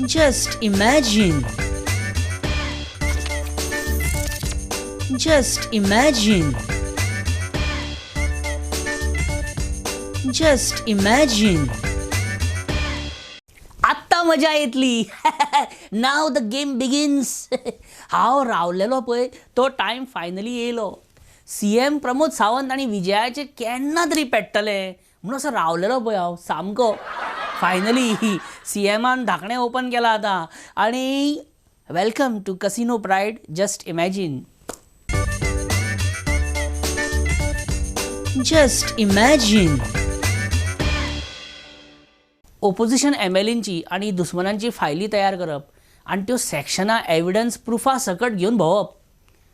Just imagine. Just imagine. Just imagine. आत्ता मजा येतली. नाव द गेम बिगिन्स. हांव रावलेलो पळय तो टायम फायनली येयलो. CM प्रमोद सावंत आनी विजयाचे केन्ना तरी पेट्टले म्हणून असो रावलेलो पळय हांव सामको. फायनली CMन धाकणें ओपन केलां आतां आनी welcome to Casino Pride. Just imagine. Just imagine. Opposition MLAंची आणि दुस्मनांची फायली तयार करप आणि त्यो सेक्शनां एविडन्स प्रुफा सकट घेवन भोंवप.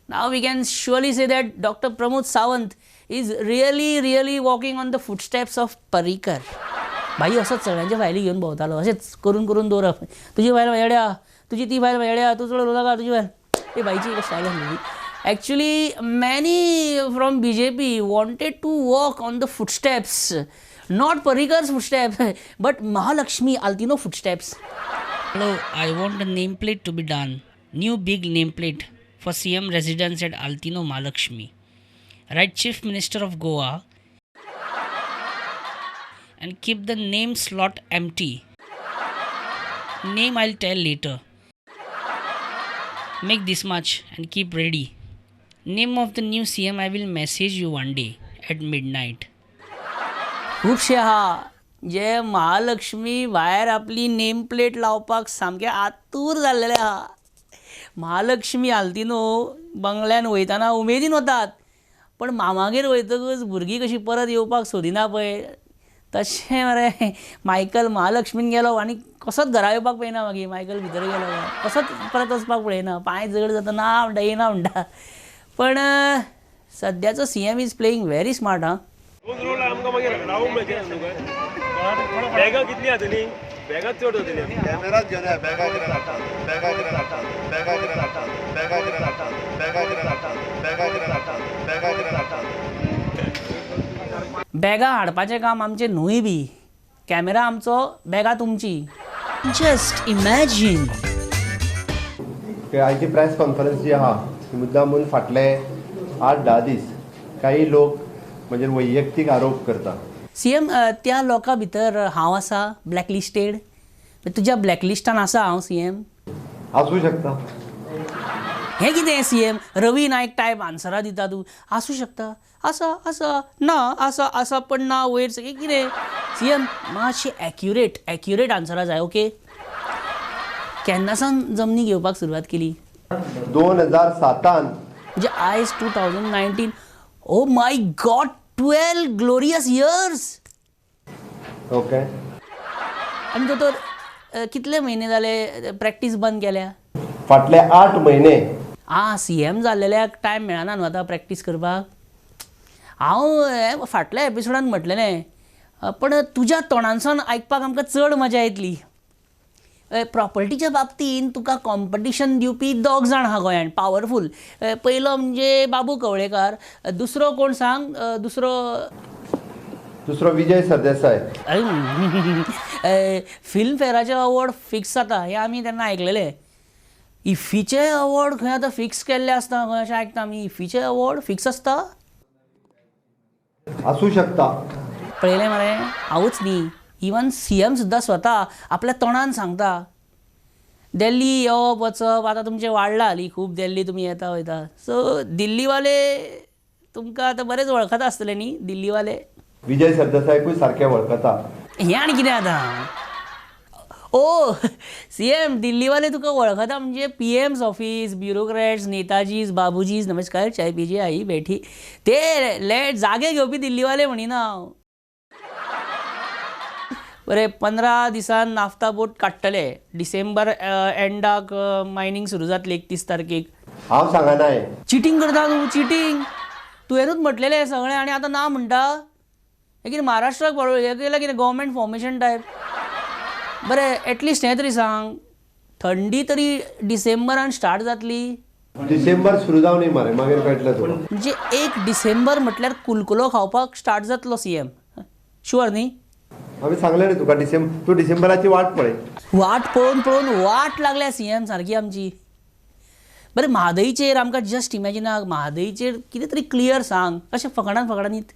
नाव we can surely say that doctor Pramod Sawant is really walking on the footsteps of Parrikar. भाई असोच सगळ्यांच्या फायली घेवन भोंवतालो. अशेंच करून दवरप. तुजी फायल येड्या, तुजी ती फायल येड्या, तू चड उलोवनाका तुजी फायल. ती बाईची एक स्टायल आसली. Actually, many from BJP wanted to walk on the footsteps, not Parrikar's footsteps, but Mahalakshmi Altino footsteps. Hello, I want a nameplate to be done. New big nameplate for CM residence at Altino Mahalakshmi. Write Chief Minister of Goa and keep the name slot empty. Name I'll tell later. Make this much and keep ready. Name of the new CM I will message you one day at midnight. खुबशे आहा जे महालक्ष्मी भायर आपली name plate लावपाक सामके आतूर जाल्लेले आहा. महालक्ष्मी आल्तिनो बंगल्यान वयताना उमेदीन वतात पण मामागेर वयतकच भुरगीं कशी परत येवपाक सोदिना पळय तशें मरे मायकल महालक्ष्मीन गेलो आनी कसोच घरा येवपाक पळयना. मागीर मायकल भितर गेलो कसोच परत वचपाक पळयना. पांय जड जाता ना म्हणटा येना म्हणटा. पण सद्याचो CM is playing very smart. हां बॅगा कितली आसतली? बॅगा चड जातली. कॅमेराच घेवन बॅगा हाडपाचें काम आमचें न्हूय बी. कॅमेरा आमचो, बॅगा तुमची. Just imagine. आयची प्रेस कॉन्फरन्स जी आहा ती मुद्दामून फाटले 8-10 दीस काही लोक म्हणजे वैयक्तीक आरोप करता. CM त्या लोकां भितर हांव आसा ब्लॅकलिस्टेड. तुज्या ब्लॅकलिस्टान आसा हांव CM? आसूं शकता. हें कितें CM? रवी नायक टायप आन्सरां दिता तूं. आसूं शकता, आसा ना, आसा पण ना वयर सगळें कितें? CM मातशें एक्युरेट आन्सरां जाय. ओके. केन्नासान जमनी घेवपाक सुरवात केली? 2007 म्हणजे आयज 2019. Oh my God, 12 glorious years. Okay. आनी तो तर कितले म्हयने जाले प्रॅक्टीस बंद केल्या? फाटले 8 म्हयने. CM जाल्लेल्याक टायम मेळना न्हू आतां प्रॅक्टीस करपाक. हांव फाटल्या एपिसोडान म्हटलेलें पण तुज्या तोंडानसान आयकपाक आमकां चड मजा येतली. प्रॉपर्टीच्या बाबतींत तुका कॉम्पिटिशन दिवपी 2 जाण आहा गोंयांत पावरफूल. पयलो म्हणजे बाबू कवळेकार. दुसरो कोण सांग? दुसरो Vijay Sardesai. Film फेराचे award fix जाता हें आमी तेन्ना आयकलेलें. इफ्फीचे अवॉर्ड खंय आतां फिक्स केल्ले आसता खंय अशें आयकता आमी. इफ्फीचे अवॉर्ड फिक्स आसता? आसूं शकता. पळयलें मरे हांवूच न्ही, इवन CM सुद्दां स्वता आपल्या तोंडान सांगता दिल्ली येवप वचप आतां तुमचें वाडलां हालीं खूब. दिल्ली तुमी येता वयता. सो दिल्लीवाले तुमकां आतां बरेच वळखता आसतले न्ही दिल्लीवाले? विजय सरदेसायकूय सारकें वळखता. हें आनी कितें आतां? ओ CM दिल्लीवाले तुका वळखता म्हणजे PM's ऑफिस, ब्युरोक्रेट्स, नेताजीज, बाबूजीज, नमस्कार चाय पिजे आई बैठी. ते जागे घेवपी दिल्लीवाले म्हणिना हांव. बरे 15 दिसान नाफ्ता बोट काडटले. डिसेंबर एंडाक मायनींग सुरू जातली 31 तारखेक. हांव सांगनाय. चिटींग करता तूं चिटींग. तुवेंनूच म्हटलेलें सगळें आनी आतां ना म्हणटा. हे कितें महाराष्ट्राक हे केल्यार कितें गव्हर्मेंट फॉर्मेशन टायप? बरें एटलिस्ट हें तरी सांग थंडी तरी डिसेंबरान स्टार्ट जातली? डिसेंबर सुरू जावं न्ही मरे मागीर कळटलें तुका. म्हणजे 1 डिसेंबर म्हटल्यार कुलकुलो खावपाक स्टार्ट जातलो CM. शुअर न्ही? आम्ही सांगले न्ही तुका तूं डिसेंबराची वाट पळय. वाट पळोवन पळोवन वाट लागल्या सीएम सारकी आमची. बरें म्हादईचेर आमकां जस्ट इमॅजिना म्हादईचेर कितें तरी क्लियर सांग अशें फकाणांत.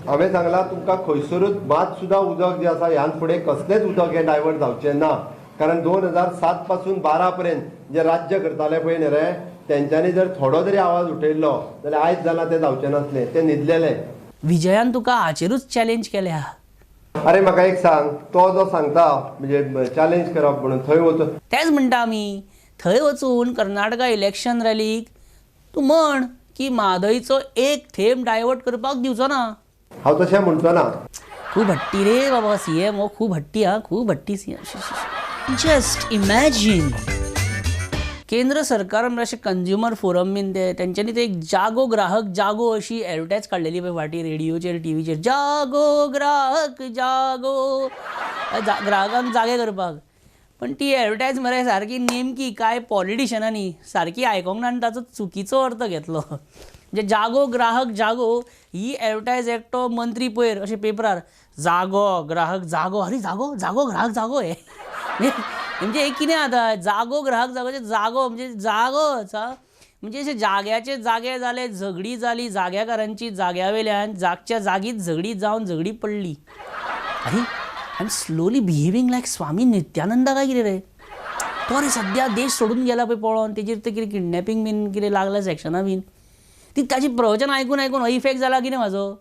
हांवें सांगलां तुमकां खंयसरूच मात सुद्दां उदक जें आसा ह्यान फुडें कसलेंच उदक हें डायवर्ट जावचें ना. कारण 2007 पासून 12 पर्यंत जे राज्य करताले पळय न्ही रे तेंच्यांनी जर थोडो जरी आवाज उठयल्लो जाल्यार आयज जाल्यार तें जावचें नासलें, तें न्हिदलेलें. विजयान तुका हाचेरूच चॅलेंज केल्या. अरे म्हाका एक सांग, तो जो सांगता म्हणजे चॅलेंज करप म्हणून थंय वचून तेच म्हणटा आमी थंय वचून कर्नाटका इलेक्शन रॅलीक तूं म्हण की म्हादईचो एक थेंब डायवर्ट करपाक दिवचो ना. हांव तशें म्हणचो ना. खूब हट्टी रे बाबा सीएम हो, खूब हट्टी हा, खूब हट्टी सीएम. जस्ट इमॅजिन केंद्र सरकार अशें कंज्युमर फोरम बीन तेंच्यांनी ते एक जागो ग्राहक जागो अशी एडवर्टायज काडलेली पळय फाटी रेडिओचेर टीव्हीचेर. जागो ग्राहक जागो ग्राहकांक जागे करपाक. पण ती एडवर्टायज मरे सारकी नेमकी काय पॉलिटिशनांनी सारकी आयकोंक ना आनी ताचो चुकीचो अर्थ घेतलो. म्हणजे जागो ग्राहक जागो ही एडवर्टायज एकटो मंत्री पयर अशें पेपरार जागो ग्राहक जागो, अरे जागो जागो ग्राहक जागो हे म्हणजे एक कितें जाता जागो ग्राहक जागोचे जागो म्हणजे जागोच म्हणजे अशे जाग्याचे जागे जाले, झगडी जाली जाग्याकारांची जाग्या वयल्यान जागच्या जागीच झगडी जावन झगडी पडली. अरे आय एम स्लोली बिहेविंग लायक स्वामी नित्यानंदा काय कितें रे तो रे सद्या देश सोडून गेला पळय पळोवन तेजेर ते कितें किडनॅपिंग बीन कितें लागला सेक्शना बीन ती ताची प्रवचन आयकून आयकून हो इफेक्ट जाला कितें म्हाजो.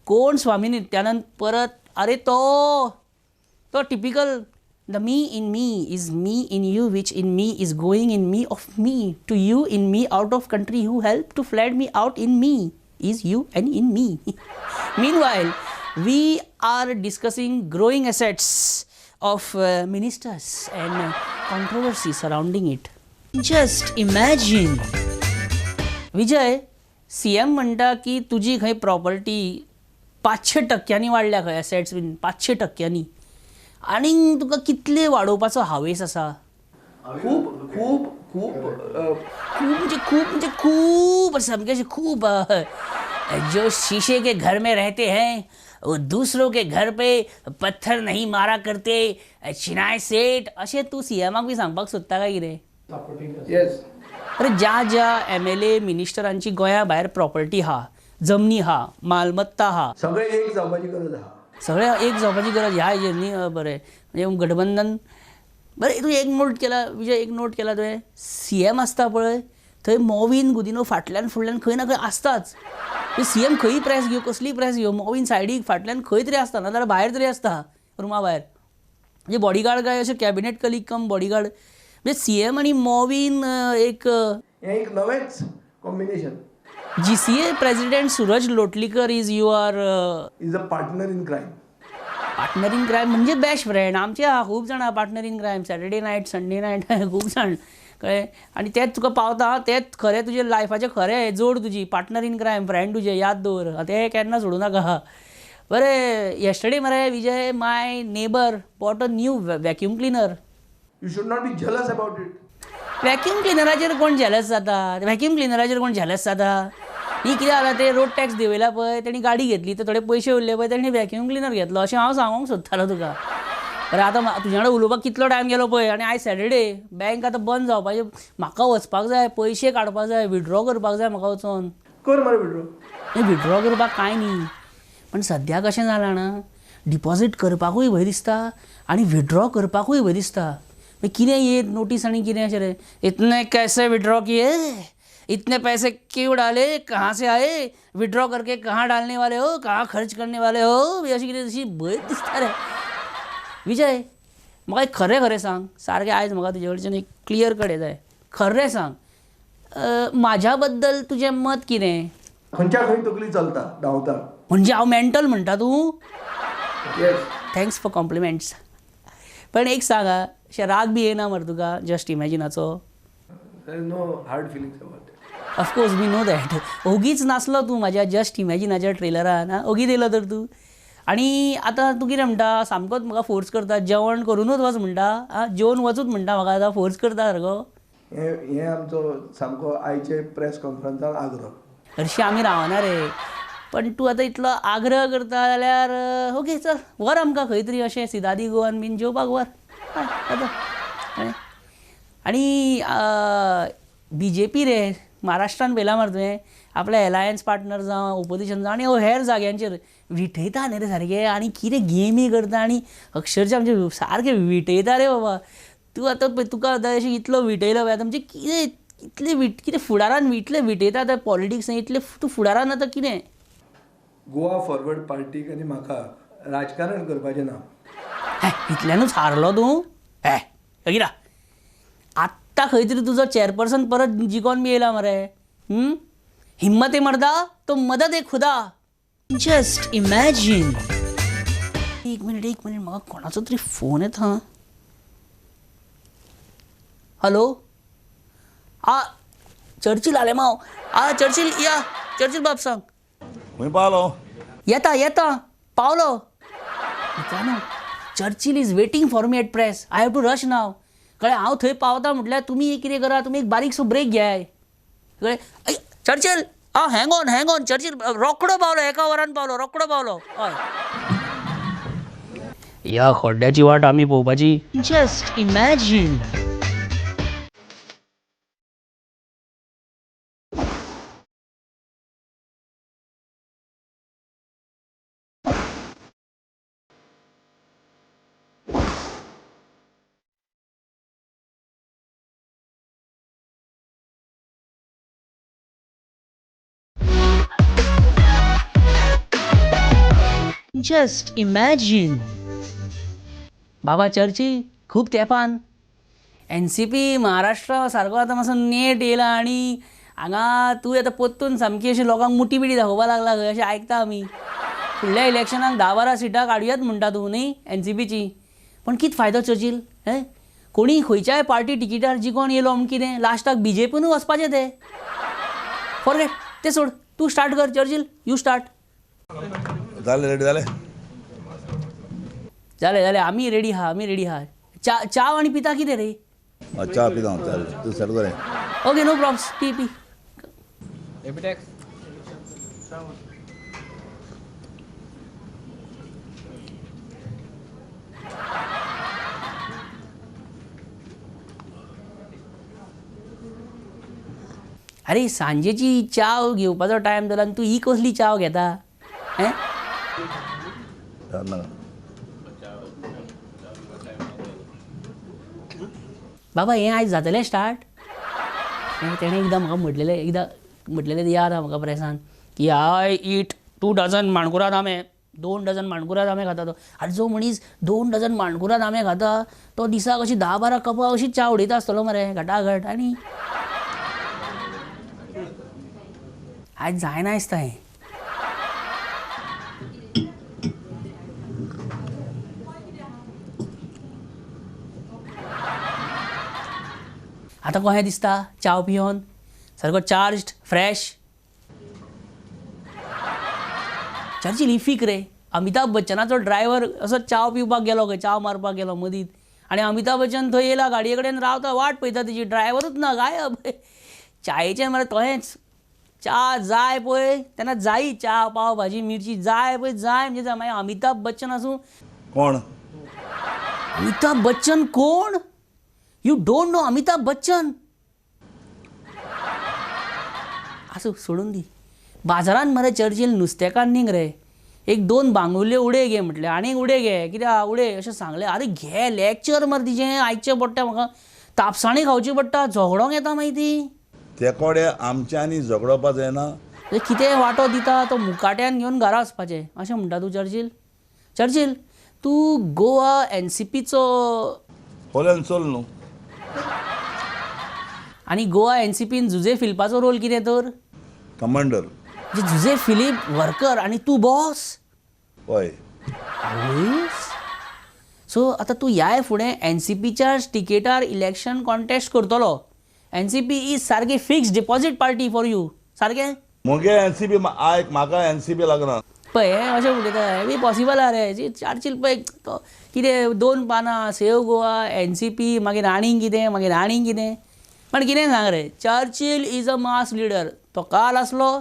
कोण स्वामी नित्यानंद परत अरे तो typical the me in me is me in you which in me is going in me of me to you in me out of country who help to flood me out in me is you and in me. Meanwhile we are discussing growing assets of ministers and controversy surrounding it. Just imagine. Vijay CM म्हणटा की तुजी खंय property 500% वाडल्या खंय assets bin 500%. आनीक तुका कितले वाडोवपाचो हावेस आसा. खूब खूब खूब म्हणजे खूब सामकें अशें खूब. जो शीशे के घर में रहते हैं वो दूसरों के घर पे पत्थर नहीं मारा करते चिनाय सेठ अशें तूं सीएमाक बी सांगपाक सोदता काय कितें. येस. अरे ज्या MLA मिनिस्टरांची गोंया भायर प्रॉपर्टी हा, जमनी हा, मालमत्ता हा, सगळे एक जावपाची गरज आहा. सगळ्या एक जावपाची गरज ह्या हेजेर न्ही. बरें म्हणजे गठबंधन बरें. तूं एक नोट केला विजय, एक नोट केला तुवें सीएम आसता पळय थंय मॉविन गुदिनो फाटल्यान फुडल्यान खंय ना खंय आसताच. सीएम खंयी प्रेस घेवं कसली प्रेस घेवं मॉविन सायडीक फाटल्यान खंय तरी आसता नाजाल्यार भायर तरी आसता रुमा भायर. म्हणजे बॉडीगार्ड काय अशें कॅबिनेट कलीग कम बॉडीगार्ड म्हणजे सीएम आनी मॉविन एक हें एक नवेंच combination. GCA president Suraj Lotlikar is your is a partner in crime. Partner in crime म्हणजे बेस्ट फ्रेंड आमचे आहा खूब जाणां partner in crime. Saturday night Sunday night खूब जाण कळ्ळें. आनी तेच तुका पावता तेच खरें तुजे लायफाचें खरें जोड तुजी पार्टनर इन क्रायम फ्रेंड तुजे याद दवर तें केन्ना सोडूं नाका. बरें येस्टरडे मरे Vijay my neighbour bought a new vacuum cleaner. You should not be jealous about it. Vacuum क्लिनराचेर कोण झॅलस जाता. वॅक्यूम क्लिनराचेर कोण झॅलस जाता. ही कितें जालां ते रोड टॅक्स देंवयला पळय तेणी गाडी घेतली तर थोडे पयशे उरले पळय तेणी वॅक्यूम क्लिनर घेतलो अशें हांव सांगूंक सोदतालो तुका. बरें आतां तुज्या कडेन उलोवपाक कितलो टायम गेलो पळय आनी आयज सॅटर्डे बँक आतां बंद जावपाचें. म्हाका वचपाक जाय पयशे काडपाक जाय विथड्रॉ करपाक जाय म्हाका वचून. कर मरे विड्रो. विथड्रॉ करपाक कांय न्ही पण सद्या कशें जालां ना डिपॉझीट करपाकूय भंय दिसता आनी विथड्रॉ करपाकूय भंय दिसता. कितें ये नोटीस आनी कितें अशें रे इतने कैसे विथड्रॉ किए इतने पैसे क्यों डाले कहाँ से आए विथड्रॉ करके कहाँ डालने वाले हो कहाँ खर्च करने वाले हो अशी कितें तशी भंय दिसता रे. विजय म्हाका एक खरें सांग सारकें आयज म्हाका तुजे कडच्यान एक क्लियर कट जाय. खरें सांग म्हाज्या बद्दल तुजें मत कितें. खंयच्या खंय तकली चलता धांवता. म्हणजे हांव मेंटल म्हणटा तूं. येस. Thanks for compliments. पण एक सांग अशें राग बी येना मरे तुका जस्ट इमॅजिनाचो. No hard feelings about it. Of course we know that. ओगीच नासलो तूं म्हाज्या जस्ट इमॅजिनाच्या ट्रेलरान ओगीच येयलो तर तूं. आनी आतां तूं कितें म्हणटा सामकोच म्हाका फोर्स करता जेवण करूनच वच म्हणटा जेवन वचूच म्हणटा म्हाका आतां फोर्स करता सारको. हें आमचो सामको आयचे प्रेस कॉन्फरन्साक आग्रो. हरशीं आमी रावना रे. पण तूं आतां इतलो आग्रह करता जाल्यार ओके चल व्हर आमकां खंय तरी अशें सिदादी गोवान बीन जेवपाक व्हर हय जाता कळ्ळें. आनी BJP रे महाराष्ट्रान पयलां मरे तुवें आपले एलायन्स पार्टनर जावं ओपोजिशन जावं आनी हेर जाग्यांचेर विटयता न्ही रे सारकें आनी कितें गेमी करता आनी अक्षरशः म्हणजे सारकें विटयता रे बाबा. तूं आतां तुका आतां अशें इतलो विटयलो पळय आतां म्हणजे कितें इतलें कितें फुडारान इतलें विटयता आतां पॉलिटिक्स इतलें तूं फुडारान आतां कितें गोवा फॉरवर्ड पार्टीक आनी म्हाका राजकारण करपाचें ना. इतल्यानूच हारलो तूं किरा आत्तां खंय तरी तुजो चेअरपर्सन परत जिखोन बी येयला मरे. हिम्मत मर्दा तो मदत एक खुदा. Just imagine. एक मिनिट म्हाका कोणाचो तरी फोन येता. हॅलो चर्चिल आले माव चर्चिल या चर्चिल बाब सांग. खंय पावलो? येता पावलो. मित्रांनो Churchill is waiting for me at press. I have to rush now. कळ्ळें हांव थंय पावता म्हटल्यार तुमी कितें करा तुमी एक बारीकसो ब्रेक घेयाय. कळ्ळें चर्चिल हँग ऑन चर्चिल रोकडो पावलो 1 वरान पावलो रोकडो पावलो. हय ह्या खोड्ड्याची वाट आमी पळोवपाची. Just imagine. Just imagine. बाबा चर्चिल खूब तेंपान NCP महाराष्ट्रा सारको आतां मातसो नेट येयला आनी हांगा तूं आतां पोत्तून सामकी अशी लोकांक मुठी बिटी दाखोवपाक लागला खंय अशें आयकता आमी. फुडल्या इलेक्शनाक 10-12 सिटां काडुयात म्हणटा तूं न्ही NCPची. पण कितें फायदो चर्चिल कोणी खंयच्याय पार्टी टिकेटार जिखोन येयलो म्हण कितें लास्टाक BJPनूय वचपाचें तें. फॉरगेट तें सोड तूं स्टार्ट कर चर्चिल यू स्टार्ट. जालें रेडी जालें आमी रेडी आहा च्या आनी पिता कितें रे? च्या पिता तूं सेट कर. ओके नो प्रॉब्स पी. अरे सांजेची च्या घेवपाचो टायम जालो आनी तूं ही कसली च्या घेता? बाबा हें आयज जातलें स्टार्ट. तेणें एकदां म्हाका म्हटलेलें याद आहा म्हाका प्रेसान की आय ईट 2 डझन माणकुराद आंबे 2 डझन माणकुराद आंबे खाता तो. आनी जो मनीस 2 डझन माणकुराद आंबे खाता तो दिसाक अशी 10-12 कपां अशी च्या उडयता आसतलो मरे घटाघट. आनी आयज जायना दिसता हें. आतां कशें दिसता च्या पिवन सारको चार्ज्ड फ्रेश. चर्चिल इफीक रे अमिताभ बच्चनाचो ड्रायव्हर असो च्या पिवपाक गेलो खंय च्या मारपाक गेलो मदींत आनी अमिताभ बच्चन थंय येयला गाडये कडेन रावता वाट पळयता तेजी ड्रायव्हरूच ना गायब. च्यायेचें मरे तशेंच च्या जाय पळय तेन्ना जायी च्या पाव भाजी मिरची जाय पळय जाय म्हणजे जाय. मागीर अमिताभ बच्चन आसूं कोण? अमिताभ बच्चन कोण? You don't know Amitabh Bachchan? आसूं सोडून दी. बाजारान मरे चर्चिल नुस्तेकान न्ही रे 1-2 बांगुल्ल्यो उडे घे म्हटलें आनीक उडे घे कित्याक उडे अशें सांगलें. आरे घे लॅक्चर मरे तिचें आयकचें पडटा म्हाका. तापसाणी खावची पडटा झगडोंक येता मागीर ती. ते कोडे आमच्यांनी झगडोवपा जायना. कितें वांटो दिता तो मुकाट्यान घेवन घरा वचपाचें अशें म्हणटा तूं चर्चिल तूं गोवा NCPचो होल एंड सोल न्हू. आनी गोवा NCPन झुजे फिल्पाचो रोल कितें तर? कमांडर. झुजे फिलीप वर्कर आनी तूं बॉस. हय. सो आतां तूं ह्याय फुडें NCPच्या टिकेटार इलेक्शन कॉन्टेस्ट करतलो. NCP इज सारकी fix deposit party for you सारकें? मुगे NCP आयक म्हाका NCP लागना. पळय हें अशें उलयता हें बी पॉसिबल आहा रे. चार्चिल पळय कितें 2 पानां सेव गोवा NCP मागीर आनीक कितें पण कितें सांग रे Churchill is a mass leader. तो काल आसलो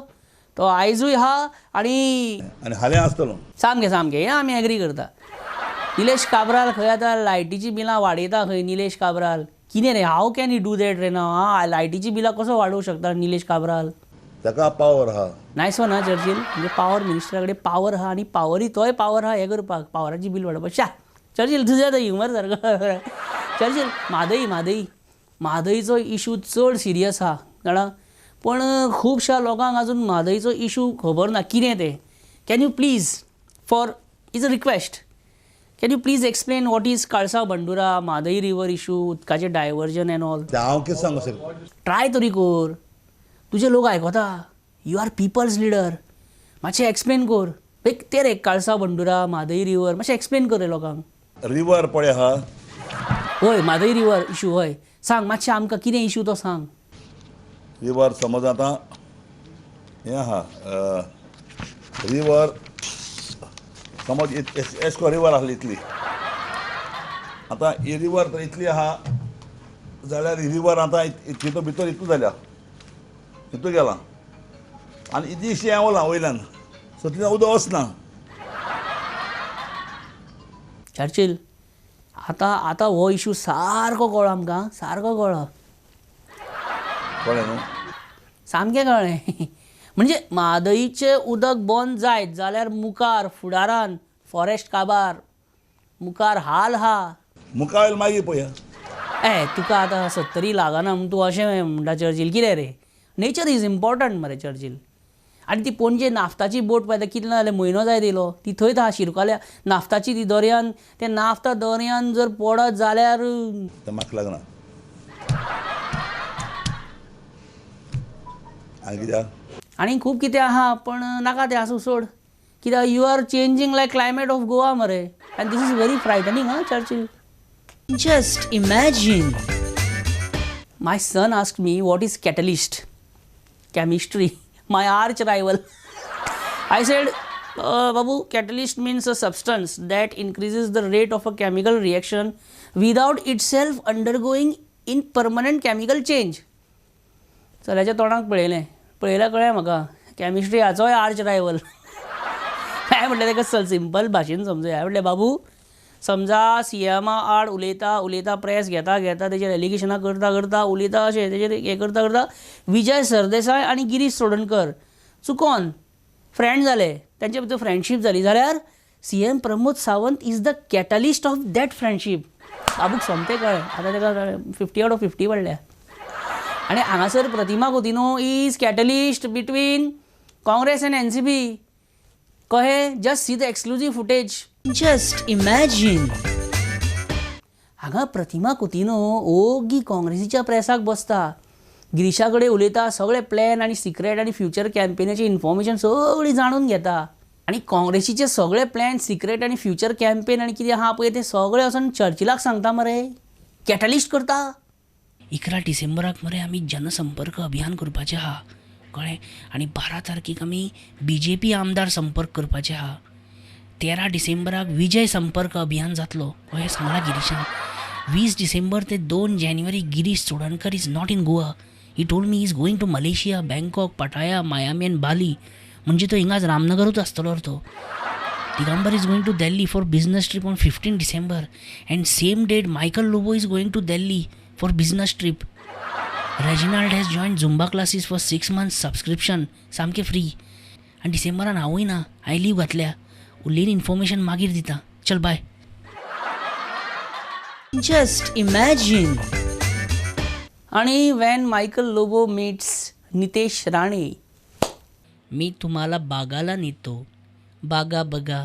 तो आयजूय हा आणि आनी हालें आसतलो सामकें हें आमी एग्री करता. निलेश काब्राल खंय आतां लायटीची बिलां वाडयता खंय निलेश काब्राल कितें रे how can you do that रे ना लायटीची बिलां कसो वाडोवंक शकता निलेश काब्राल. ताका पावर आहा. नायस वन हा चर्चिल म्हणजे पावर मिनिस्टरा कडेन पावर आहा आनी पावरी तोय पावर आहा हें करपाक पावराची बील वाडोवपाक शा चर्चिल तुजें आतां ह्युमर सारको चर्चिल म्हादईचो इशू चड सिरियस आहा जाणा पण खुबश्या लोकांक आजून म्हादईचो इशू खबर ना कितें तें can you please for is a request can you please explain what is Kalasa Bandura Mhadei river issue उदकाचें डायवर्जन एन ऑल. तें हांव कितें सांगूं शकता. ट्राय तरी कर तुजे लोक आयकता यू आर पिपल्स लिडर मातशें एक्सप्लेन कर ते रे काळसा बंडुरा म्हादई रिवर मातशें एक्सप्लेन कर रे लोकांक. रिवर पळय आहा हय म्हादई रिवर इशू हय सांग मातशें आमकां कितें इशू तो सांग. रिवर समज आतां हें आहा रिवर समज एश को रिवर आसली इतली आतां ही रिवर तर इतली आहा जाल्यार ही रिवर आतां तितून भितर इतू जाल्या इतू गेला आनी इतलीशी येवला वयल्यान सो तितून उदक वचना. चर्चिल आतां हो इशू सारको कळ्ळो आमकां सारको कळ्ळो कळ्ळें न्हू. सामकें कळ्ळें म्हणजे म्हादईचें उदक बंद जायत जाल्यार मुखार फुडारान फॉरेस्ट काबार मुखार हाल हा. मुखावेल मागीर पळया. तुका आतां 70 लागना म्हूण तूं अशें म्हणटा चर्चिल कितें रे नेचर इज इम्पॉर्टंट मरे चर्चिल. आनी ती पणजे नाफ्ताची बोट पळय कितलो जाल्यार म्हयनो जायत येयलो ती थंयच आहा शिरकाल्या नाफ्ताची ती दर्यान ते नाफ्ता दर्यान जर पडत जाल्यार तें म्हाका लागना. आनी कित्याक आनी खूब कितें आहा पण नाका तें आसूं सोड कित्याक you are changing like climate of Goa मरे and this is very frightening हा Churchill. Just imagine my son asked me what is catalyst chemistry, my arch rival. I said, Babu, catalyst means a substance that increases the rate of a chemical reaction without itself undergoing in permanent chemical change. चल्याच्या तोंडाक पळयलें कळ्ळें म्हाका chemistry हाचोय arch rival. हांवें म्हटलें ताका simple भाशेन समजुया. हांवें म्हटलें बाबू समजा सीएमा आड उलयता प्रेस घेता तेजेर एलिगेशनां करता उलयता अशें तेजेर हें करता विजय सरदेसाय आनी गिरीश चोडणकर चुकोन फ्रेंड जाले तेंचे भितर फ्रेंडशीप जाली जाल्यार CM Pramod Sawant is the catalyst of that friendship. बाबूक सोमतें कळ्ळें आतां ताका 50 आउट ऑफ 50 पडल्या. आनी हांगासर Pratima Coutinho is catalyst between Congress and NCP. कहें just see the exclusive footage. Just imagine हांगा प्रतिमा कोतिनो ओगी काँग्रेसीच्या प्रेसाक बसता गिरीशा कडेन उलयता सगळे प्लॅन आनी सिक्रेट आनी फ्युचर कॅम्पेनाची इन्फॉर्मेशन सगळी जाणून घेता आनी काँग्रेसीचे सगळे प्लॅन सिक्रेट आनी फ्युचर कॅम्पेन आनी कितें आहा पळय ते सगळे वचून चर्चिलाक सांगता मरे कॅटलिस्ट करता. 11 डिसेंबराक मरे आमी जनसंपर्क अभियान करपाचें आहा कळ्ळें आनी 12 तारखेक आमी BJP आमदार संपर्क करपाचे आहा. 13 डिसेंबराक विजय संपर्क अभियान जातलो हें सांगलां गिरीशान. 20 डिसेंबर ते 2 जानेवारी Girish Chodankar is not in Goa. He told me is going to Malaysia Bangkok Pattaya Miami and Bali म्हणजे तो हिंगाच रामनगरूच आसतलो तो. Digambar is going to Delhi for business trip on 15 December and same date Michael Lobo is going to Delhi for business trip. Reginald has join Zumba classes for 6 months subscription सामकें free. आनी डिसेंबरान हांवूय ना हांवें लीव घातल्या. उरलेली इन्फॉर्मेशन मागीर दिता. चल बाय. Just imagine. आणि व्हॅन मायकल लोबो मीट्स नितेश राणे. मी तुम्हाला बागाला नेतो बागा बघा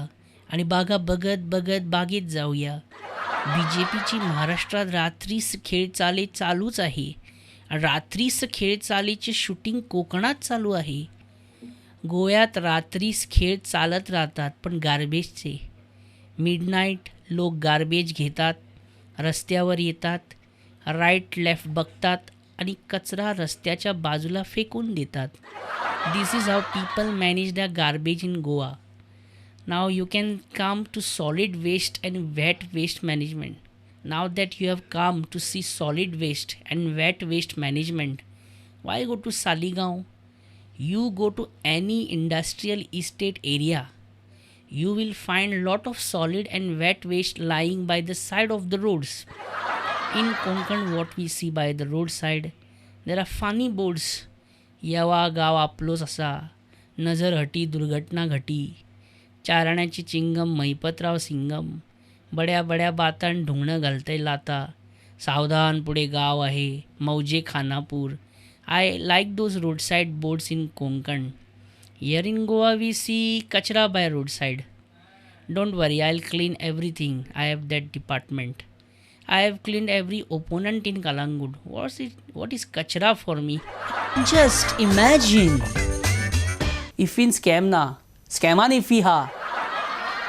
आणि बागा बघत बघत बागेत जाऊया. BJPची महाराष्ट्रात रात्रीस खेळ चालूच आहे. रात्रीस खेळ चालीचे शूटिंग कोकणात चालू आहे. गोव्यात रात्रीस खेळ चालत राहतात पण गार्बेजचे. मिडनाईट लोक गार्बेज घेतात रस्त्यावर येतात राईट लेफ्ट बघतात आणि कचरा रस्त्याच्या बाजूला फेकून देतात. This is how people manage the garbage in Goa. Now you can come to solid waste and wet waste management. Now that you have come to see solid waste and wet waste management, why go to Saligao? you go to any industrial estate area, you will find lot of solid and wet waste lying by the side of the roads. In Konkan, what we see by the roadside, there are funny boards. येवा गाव आपलोच असा, नजर हटी दुर्घटना घटी, चाराण्याची chewing gum Mahipatrao Singam, बड्या बड्या बातान ढुंगणं घालतंय लाता, सावधान पुढे गाव आहे, मौजे Khanapur. I like those roadside boards in Konkan. Here in Goa we see kachra by roadside. Don't worry, I'll clean everything. I have that department. I have cleaned every opponent in Kalangud. What is kachra for me? Just imagine. इफीन scam ना, स्कॅमान iffy हा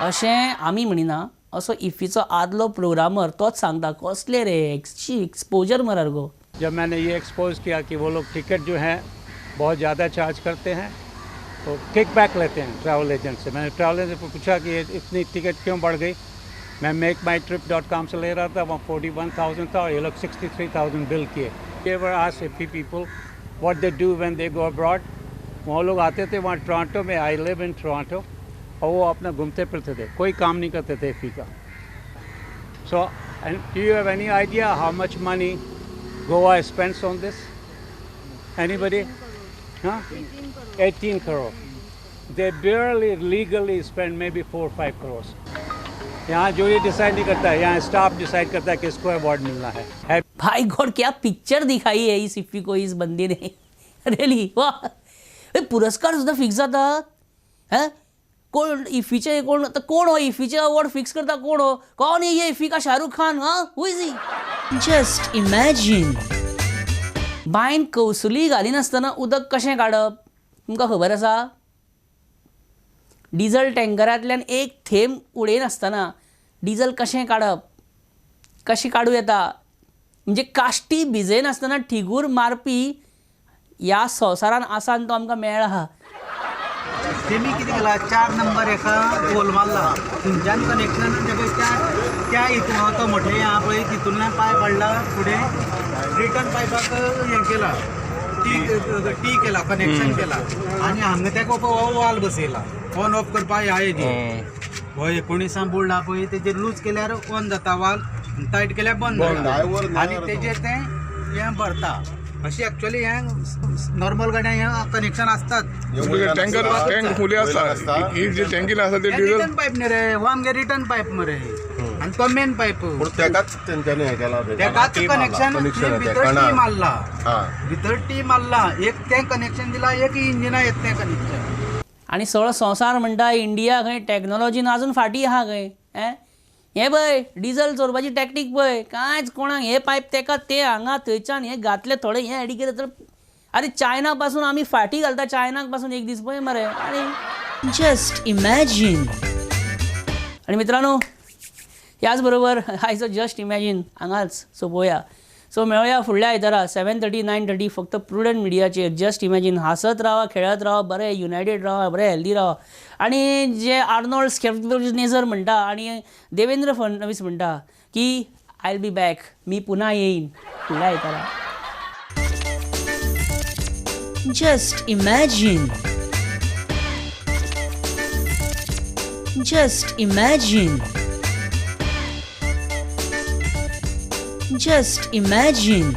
अशें आमी म्हणिना. असो इफीचो आदलो programmer तोच सांगता कसले रे एक्सपोजर मरार गो. जब मैंने ये एक्सपोज किया कि वो लोग टिकट जो है बहुत ज़्यादा चार्ज करते हैं, तो किक बैक लेते हैं ट्रैवल एजेंट से. मैंने ट्रैवल एजेंट को पूछा कि इतनी टिकट क्यों बढ़ गई. मैं makeMyTrip.com से ले रहा था, वहाँ 41,000 था और ये लोग 63,000 बिल किए. Ever ask people what they do when they go abroad? वो लोग आते थे वहाँ टोरंटो में, आई लिव इन टोरंटो, और वो अपना घूमते फिरते थे, कोई काम नहीं करते थे फी का. So and do you have any idea how much money Goa spends on this? Anybody? हाँ, 18 crore. They barely legally spend maybe 4-5 crores. यहाँ जो ये डिसाइड नहीं करता है, यहाँ स्टाफ डिसाइड करता है किसको अवार्ड मिलना है. भाई गॉड, क्या पिक्चर दिखाई है इस इफी को इस बंदे ने. रियली वाह. पुरस्कार सुद्धा फिक्स जातात. हैं, कोण इफीचे कोण, तर कोण हो इफीचे अवॉर्ड फिक्स करता कोण हो? कौन है ये इफी का शाहरुख खान? हाँ, who is he? Just imagine. बायन कौसुली घालिनासतना उदक कशें काडप तुमकां खबर आसा? डिझल टँकरांतल्यान एक थेंब उडयनासतना डिझल कशें काडप, कशें काडूं येता? म्हणजे काश्टी भिजयनासतना ठिगूर मारपी ह्या संवसारान आसा आनी तो आमकां मेळ्ळा. तेमी कितें केला, 4 नंबर एका होल मारला, थंयच्यान कनेक्शन त्या हितून तो मोठे आहा पळय तितूंतल्यान पायप हाडला फुडें रिटर्न पायपाक हें केला, टी केला, कनेक्शन केला आनी हांगा तेका हो वाल बसयला ऑन ऑफ करपा ह्या हेजेर. हो 19 बोल्ड आहा पळय तेजेर लूज केल्यार ऑन जाता वाल, टायट केल्यार बंद जाता आनी तेजेर तें हें भरता. अशी ॲक्च्युअली हें नॉर्मल गाड्यांक हें कनेक्शन असतात. टँक फुले आसता, ही जी टँकीन आसा ते डिझल रिटर्न पायप न्ही रे, हो आमगे रिटर्न पायप मरे आनी तो मेन पायप. तेकाच तेंच्यांनी हें केला. तेकाच कनेक्शन भितर टी मारला, भितर टी मारला, एक तें कनेक्शन दिला, एक इंजिना येत तें कनेक्शन. आणि सगळो संवसार म्हणटा इंडिया खंय टॅक्नॉलॉजीन अजून फाटी आहा खंय. हे पळय डिझल चोरपाची टॅक्टीक पळय, कांयच कोणाक हे पायप तेका ते हांगा थंयच्यान हे घातले थोडे हे एडी केले तर अरे चायना पासून आमी फाटी घालता, चायनाक पासून एक दीस पळय मरे. आणि जस्ट इमॅजिन. आणि मित्रांनो, ह्याच बरोबर आयचो जस्ट इमॅजिन हांगाच सोंपोवया. सो मेळुया फुडल्या आयतारा 7:30 9:30 फक्त प्रुडंट मिडियाचेर. Just imagine. हांसत रावा, खेळत रावा, बरे युनायटेड रावा, बरे हेल्दी रावा. आणि जे आर्नोल्ड स्कॅफनेझर म्हणटा आणि देवेंद्र फडणवीस म्हणटा की आय विल बी बॅक, मी पुन्हा येईन फुडल्या आयतारा. Just imagine. Just imagine. Just imagine.